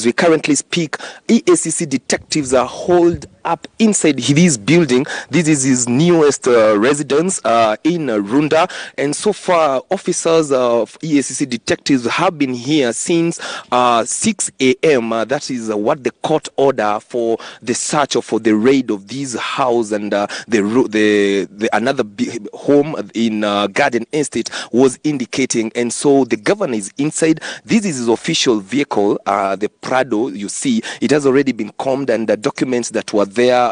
As we currently speak, EACC detectives are holed up inside this building. This is his newest residence in Runda, and so far officers of EACC detectives have been here since 6 a.m. That is what the court order for the search or for the raid of this house and the another home in Garden Estate was indicating. And so the governor is inside. This is his official vehicle, the Prado. You see, it has already been combed, and the documents that were there,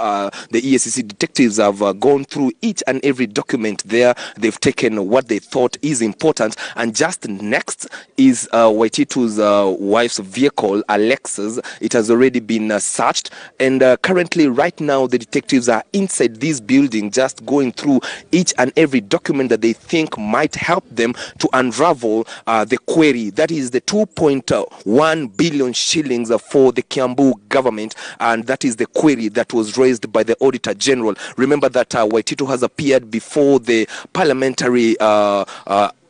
the EACC detectives have gone through each and every document there. They've taken what they thought is important, and just next is Waititu's wife's vehicle, Alexa's. It has already been searched, and currently right now the detectives are inside this building just going through each and every document that they think might help them to unravel the query. That is the 2.1 billion shillings for the Kiambu government, and that is the query that was raised by the Auditor General. Remember that Waititu has appeared before the parliamentary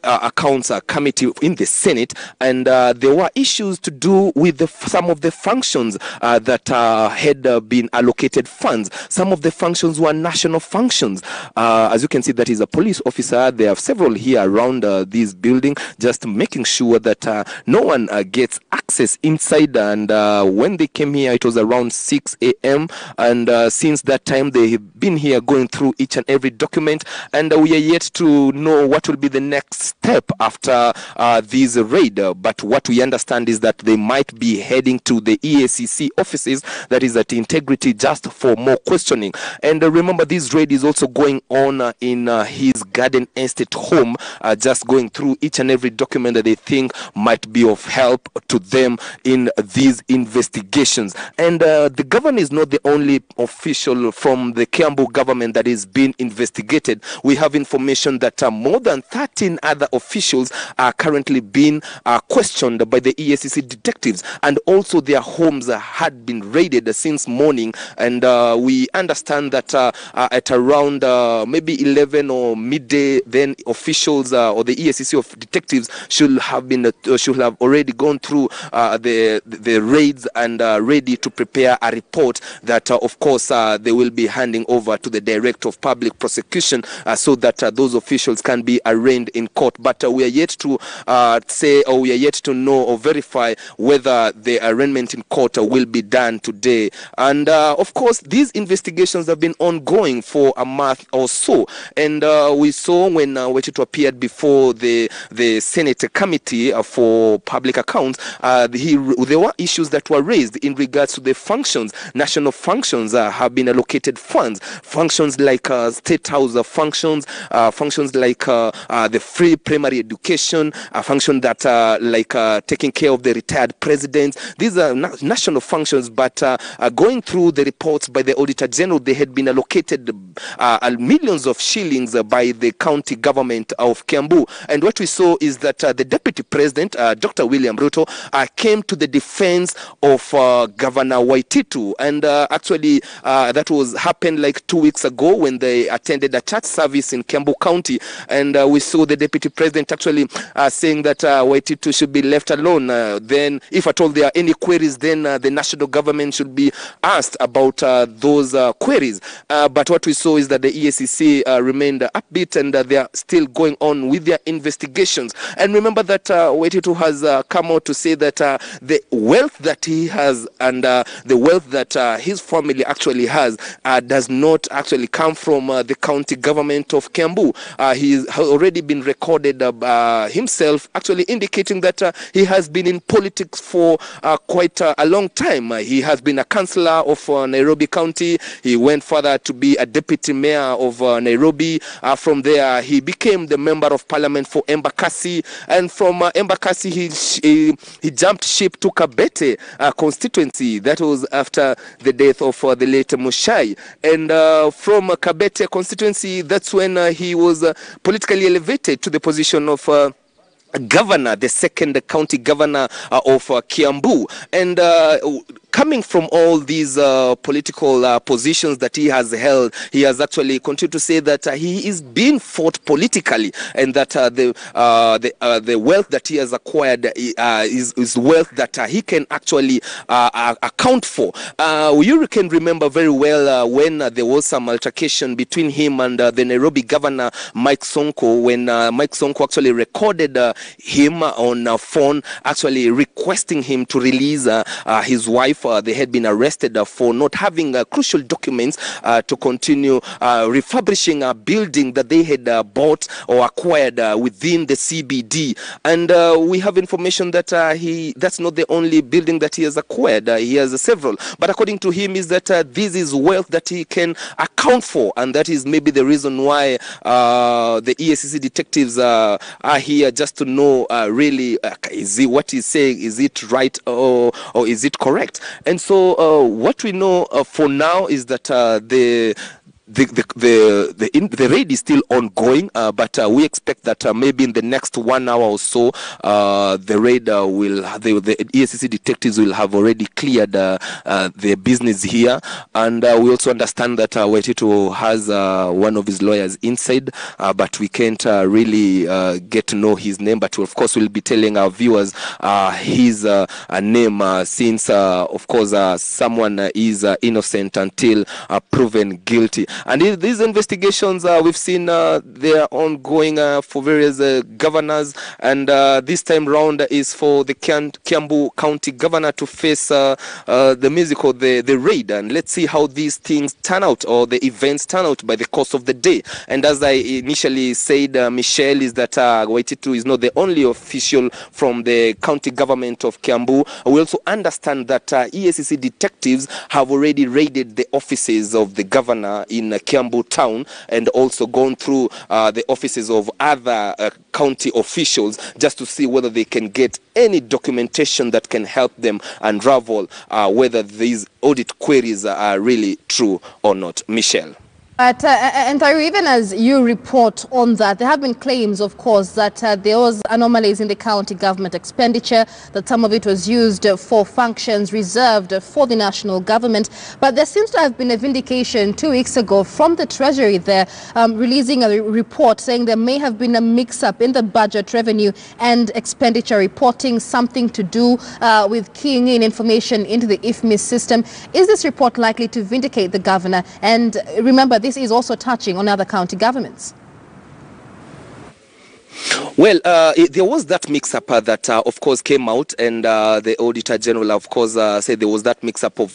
accounts committee in the Senate, and there were issues to do with some of the functions that had been allocated funds. Some of the functions were national functions. As you can see, that is a police officer. There are several here around this building, just making sure that no one gets access inside. And when they came here, it was around 6 a.m. And since that time, they have been here going through each and every document, and we are yet to know what will be the next step after this raid. But what we understand is that they might be heading to the EACC offices, that is at Integrity, just for more questioning. And remember, this raid is also going on in his Garden Estate home, just going through each and every document that they think might be of help to them in these investigations. And the governor is not the only official from the Kiambu government that is being investigated. We have information that more than 13 other officials are currently being questioned by the EACC detectives, and also their homes had been raided since morning. And we understand that at around maybe 11 or midday, then officials or the EACC of detectives should have already gone through the raids and ready to prepare a report that of course they will be handing over to the Director of Public Prosecution so that those officials can be arraigned in court. But we are yet to say, or we are yet to know or verify whether the arraignment in court will be done today. And of course, these investigations have been ongoing for a month or so. And we saw when Waititu appeared before the Senate Committee for Public Accounts, there were issues that were raised in regards to the functions. National functions have been allocated funds. Functions like State House functions, functions like the free primary education, a function that like taking care of the retired presidents. These are national functions, but going through the reports by the Auditor General, they had been allocated millions of shillings by the county government of Kiambu. And what we saw is that the Deputy President, Dr. William Ruto, came to the defense of Governor Waititu. And actually, that happened like 2 weeks ago when they attended a church service in Kiambu County. And we saw the Deputy President actually saying that Waititu should be left alone. Then, if at all there are any queries, then the national government should be asked about those queries. But what we saw is that the EACC remained upbeat, and they are still going on with their investigations. And remember that Waititu has come out to say that the wealth that he has and the wealth that his family actually has does not actually come from the county government of Kiambu. He has already been recorded himself actually indicating that he has been in politics for quite a long time. He has been a councillor of Nairobi County. He went further to be a deputy mayor of Nairobi. From there, he became the member of parliament for Embakasi, and from Embakasi, he jumped ship to Kabete constituency. That was after the death of the late Mushai. And from Kabete constituency, that's when he was politically elevated to the position of governor, the second county governor of Kiambu. And coming from all these political positions that he has held, he has actually continued to say that he is being fought politically, and that the wealth that he has acquired is wealth that he can actually account for. You can remember very well when there was some altercation between him and the Nairobi governor Mike Sonko, when Mike Sonko actually recorded him on a phone, actually requesting him to release his wife. They had been arrested for not having crucial documents to continue refurbishing a building that they had bought or acquired within the CBD. And we have information that that's not the only building that he has acquired. He has several. But according to him, is that this is wealth that he can account for, and that is maybe the reason why the EACC detectives are here, just to know really is it what he's saying, is it right or is it correct? And so what we know for now is that the raid is still ongoing, but we expect that maybe in the next 1 hour or so, the raid the EACC detectives will have already cleared their business here. And we also understand that Waititu has one of his lawyers inside, but we can't really get to know his name. But of course, we'll be telling our viewers his name, since of course someone is innocent until proven guilty. And these investigations, we've seen they are ongoing for various governors, and this time round is for the Kiambu County governor to face the music or the raid. And let's see how these things turn out, or the events turn out by the course of the day. And as I initially said, Michelle, is that Waititu is not the only official from the county government of Kiambu. We also understand that EACC detectives have already raided the offices of the governor in Kiambu town, and also gone through the offices of other county officials, just to see whether they can get any documentation that can help them unravel whether these audit queries are really true or not. Michelle. And even as you report on that, there have been claims, of course, that there was anomalies in the county government expenditure, that some of it was used for functions reserved for the national government. But there seems to have been a vindication 2 weeks ago from the Treasury there, releasing a report saying there may have been a mix-up in the budget revenue and expenditure reporting, something to do with keying in information into the IFMIS system. Is this report likely to vindicate the governor? And remember, this is also touching on other county governments. Well, there was that mix-up that, of course, came out, and the Auditor General, of course, said there was that mix-up of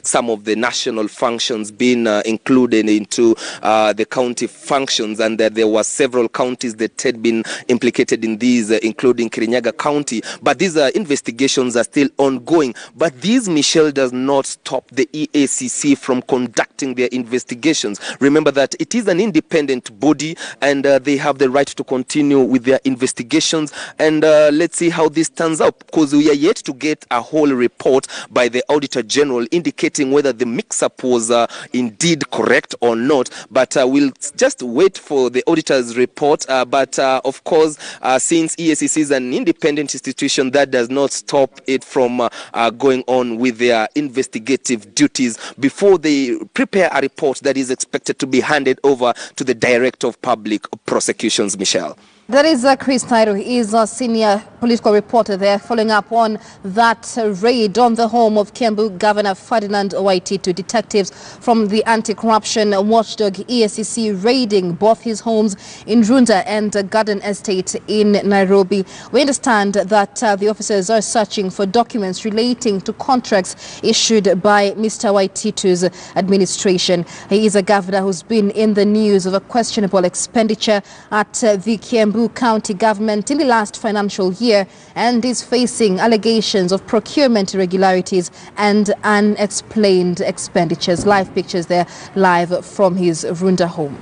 some of the national functions being included into the county functions, and that there were several counties that had been implicated in these, including Kirinyaga County. But these investigations are still ongoing. But this, Michelle, does not stop the EACC from conducting their investigations. Remember that it is an independent body, and they have the right to continue with their investigations. And let's see how this turns out, because we are yet to get a whole report by the Auditor General indicating whether the mix-up was indeed correct or not. But we'll just wait for the auditor's report. But of course, since EACC is an independent institution, that does not stop it from going on with their investigative duties before they prepare a report that is expected to be handed over to the Director of Public Prosecutions, Michelle. That is Chris Nairo. He is a senior political reporter there, following up on that raid on the home of Kiambu Governor Ferdinand Waititu. Detectives from the anti-corruption watchdog EACC raiding both his homes in Runda and Garden Estate in Nairobi. We understand that the officers are searching for documents relating to contracts issued by Mr. Waititu's administration. He is a governor who's been in the news of a questionable expenditure at the Kiambu County government in the last financial year, and is facing allegations of procurement irregularities and unexplained expenditures. Live pictures there, live from his Runda home.